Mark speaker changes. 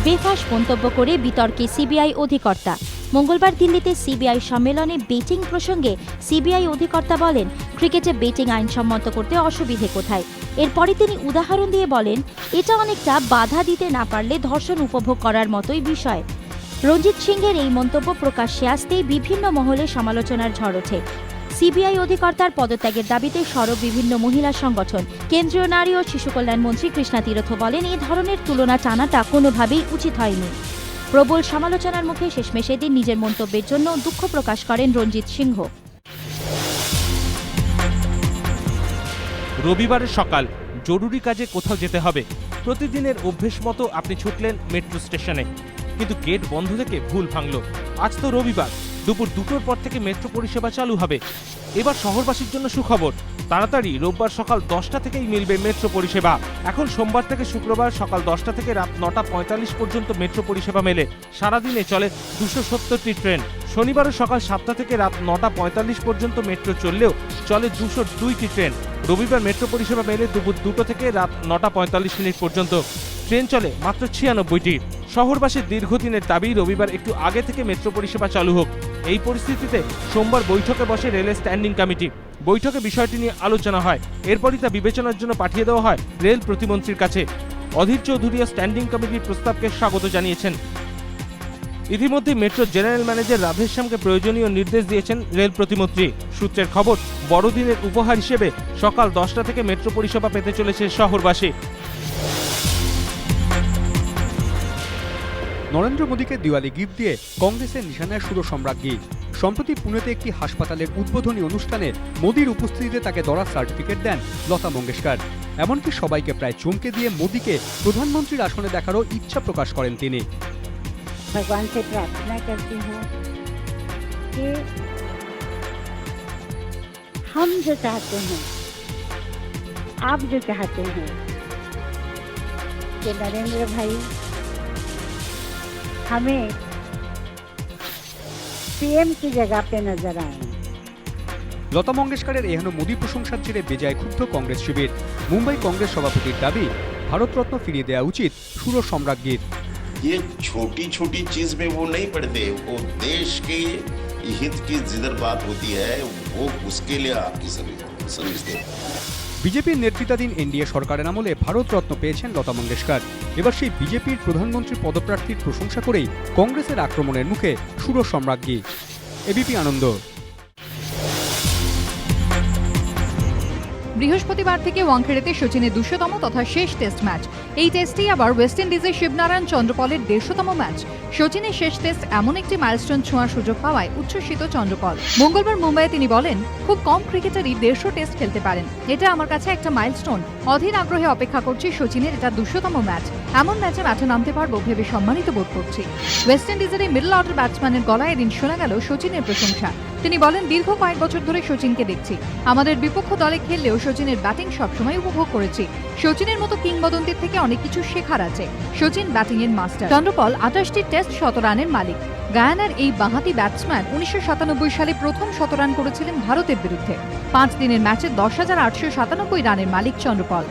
Speaker 1: বেফাঁস মন্তব্য করে বিতর্কে সিবিআই অধিকর্তা। মঙ্গলবার দিল্লিতে সিবিআই সম্মেলনে বেটিং প্রসঙ্গে সিবিআই অধিকর্তা বলেন, ক্রিকেটে বেটিং আইনসম্মত করতে অসুবিধে কোথায়। এরপরে তিনি উদাহরণ দিয়ে বলেন, এটা অনেকটা বাধা দিতে না পারলে ধর্ষণ উপভোগ করার মতোই বিষয়। রঞ্জিত সিংহের এই মন্তব্য প্রকাশ্যে আসতেই বিভিন্ন মহলে সমালোচনার ঝড় ওঠে। সিবিআই অধিকর্তার পদত্যাগের দাবিতে সরব বিভিন্ন মহিলা সংগঠন। কেন্দ্রীয় নারী ও শিশু কল্যাণ মন্ত্রী কৃষ্ণা তীরথ বলেন, এই ধরনের তুলনা টানাটা কোনোভাবেই উচিত হয়নি। প্রবল সমালোচনার মুখে শেষমেশ এদিন নিজের মন্তব্যের জন্য দুঃখ প্রকাশ করেন রঞ্জিত সিংহ।
Speaker 2: রবিবারের সকাল, জরুরি কাজে কোথাও যেতে হবে। প্রতিদিনের অভ্যেস মতো আপনি ছুটলেন মেট্রো স্টেশনে, কিন্তু গেট বন্ধ থেকে ভুল ভাঙল। আজ তো রবিবার, দুপুর 2টোর পর থেকে মেট্রো পরিষেবা চালু হবে। এবার শহরবাসীর জন্য সুখবর, তাড়াতাড়ি রোববার সকাল 10টা থেকেই মিলবে মেট্রো পরিষেবা। এখন সোমবার থেকে শুক্রবার সকাল 10টা থেকে রাত 9টা 45 পর্যন্ত মেট্রো পরিষেবা মেলে। সারাদিনে চলে 270টি ট্রেন। শনিবারও সকাল 7টা থেকে রাত 9টা 45 পর্যন্ত মেট্রো চললেও চলে 202টি ট্রেন। রবিবার মেট্রো পরিষেবা মেলে দুপুর 2টো থেকে রাত 9টা 45 পর্যন্ত। ট্রেন চলে মাত্র 96টি। শহরবাসীর দীর্ঘদিনের দাবি রবিবার একটু আগে থেকে মেট্রো পরিষেবা চালু হোক। এই পরিস্থিতিতে সোমবার বৈঠকে বসে রেলের স্ট্যান্ডিং কমিটি। বৈঠকে বিষয়টি নিয়ে আলোচনা হয়। এরপরই তা বিবেচনার জন্য পাঠিয়ে দেওয়া হয় রেল প্রতিমন্ত্রীর কাছে। অধীর চৌধুরী স্ট্যান্ডিং কমিটির প্রস্তাবকে স্বাগত জানিয়েছেন। ইতিমধ্যে মেট্রোর জেনারেল ম্যানেজার রাধেশ্যামকে প্রয়োজনীয় নির্দেশ দিয়েছেন রেল প্রতিমন্ত্রী। সূত্রের খবর, বড়দিনের উপহার হিসেবে সকাল 10টা থেকে মেট্রো পরিষেবা পেতে চলেছে শহরবাসী।
Speaker 3: নরেন্দ্র মোদীকে দিওয়ালি গিফট দিয়ে কংগ্রেসের নিশানায় সুর সম্রাজ্ঞী। সম্প্রতি পুনেতে একটি হাসপাতালের উদ্বোধনী অনুষ্ঠানে মোদীর উপস্থিতিতে তাকে দরাজ সার্টিফিকেট দেন লতা মঙ্গেশকর। এমনকি সবাইকে প্রায় চমকে দিয়ে মোদীকে প্রধানমন্ত্রীর আসনে দেখারও ইচ্ছা প্রকাশ করেন তিনি।
Speaker 4: भगवान से प्रार्थना करती हूँ कि हम जो चाहते हैं, आप जो चाहते हैं कि नरेंद्र भाई हमें पीएम की जगह पे नजर आए।
Speaker 3: লতা মঙ্গেশকরের এহেন মোদী প্রশংসার জেরে বেজায় ক্ষুব্ধ কংগ্রেস শিবির। মুম্বাই কংগ্রেস সভাপতির দাবি, ভারতরত্ন ফিরিয়ে দেওয়া উচিত সুর সম্রাজ্ঞীর।
Speaker 5: ये छोटी छोटी चीज में वो नहीं पढ़ते, वो देश के हित की जिधर बात होती है वो उसके लिए आपकी समझते हैं।
Speaker 3: বিজেপির নেতৃত্বাধীন এনডিএ সরকারের আমলে ভারতরত্ন পেয়েছেন লতা মঙ্গেশকর। এবার সেই বিজেপির প্রধানমন্ত্রী পদপ্রার্থীর প্রশংসা করেই কংগ্রেসের আক্রমণের মুখে সুর সম্রাজ্ঞী। এবিপি আনন্দ।
Speaker 6: বৃহস্পতিবার থেকে ওয়াংখেড়েতে সচিনের 200তম তথা শেষ টেস্ট ম্যাচ। এই টেস্টেই আবার ওয়েস্ট ইন্ডিজের শিবনারায়ণ চন্দ্রপলের 150তম ম্যাচ। সচিনের শেষ টেস্ট এমন একটি মাইলস্টোন ছোঁয়ার সুযোগ পাওয়ায় উচ্ছ্বসিত চন্দ্রপল। মঙ্গলবার মুম্বাইয়ে তিনি বলেন, খুব কম ক্রিকেটারই 150 টেস্ট খেলতে পারেন, এটা আমার কাছে একটা মাইলস্টোন। অধীর আগ্রহে অপেক্ষা করছি সচিনের এটা 200তম ম্যাচ। এমন ম্যাচে মাঠে নামতে পারবো ভেবে সম্মানিত বোধ করছি। ওয়েস্ট ইন্ডিজের এই মিডল অর্ডার ব্যাটসম্যানের গলায় এদিন শোনা গেল সচিনের প্রশংসা। তিনি বলেন, দীর্ঘ কয়েক বছর ধরে সচিনকে দেখছি। আমাদের বিপক্ষ দলে খেললেও সচিনের ব্যাটিং সবসময় উপভোগ করেছি। সচিনের মতো কিংবদন্তির থেকে অনেক কিছু শেখার আছে। সচিন ব্যাটিং এর মাস্টার। চন্দ্রপল 28টি টেস্ট 100 রানের মালিক। গায়ানার এই বাঁহাতি ব্যাটসম্যান 1997 সালে প্রথম 100 রান করেছিলেন ভারতের বিরুদ্ধে। 5 দিনের ম্যাচে 10,897 রানের মালিক চন্দ্রপল।